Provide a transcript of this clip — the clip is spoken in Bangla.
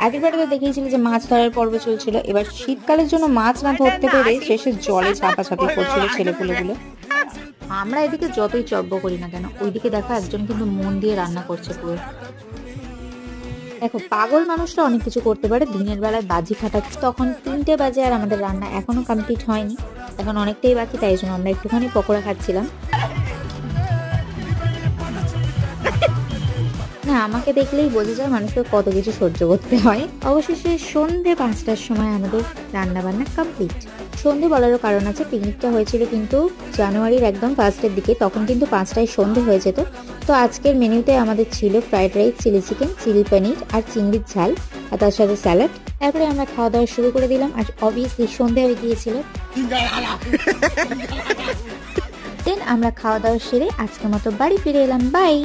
আগের বারে তো দেখিয়েছিল যে মাছ ধরার পর্ব চলছিল, এবার শীতকালের জন্য মাছ না ধরতে পেরে শেষে জলে ঝাপাঝাপি করছিল ছেলেপুলেগুলো। আমরা এদিকে যতই চব্য করি না কেন, ওইদিকে দেখো একজন কিন্তু মন দিয়ে রান্না করছে পুরো। দেখো পাগল মানুষরা অনেক কিছু করতে পারে, দিনের বেলায় বাজি ফাটাচ্ছে। তখন 3টে বাজে আর আমাদের রান্না এখনো কমপ্লিট হয়নি, এখন অনেকটাই বাকি, তাই জন্য আমরা একটুখানি পকোড়া খাচ্ছিলাম। না, আমাকে দেখলেই বোঝা যায় মানুষকে কত কিছু সহ্য করতে হয়। অবশেষে সন্ধ্যে 5টার সময় আমাদের রান্না বান্না কমপ্লিট। সন্ধে বলারও কারণ আছে, পিকনিকটা হয়েছিল কিন্তু জানুয়ারির একদম ফার্স্টের দিকে, তখন কিন্তু 5টায় সন্ধে হয়ে যেত। তো আজকের মেনুতে আমাদের ছিল fried rice, chilli chicken, chilli paneer আর চিংড়ির ঝাল, আর তার সাথে স্যালাড। তারপরে আমরা খাওয়া দাওয়া শুরু করে দিলাম, আর অবভিয়াসলি সন্ধে হয়ে গিয়েছিল। দেন আমরা খাওয়া দাওয়া সেরে আজকের মতো বাড়ি ফিরে এলাম। বাই।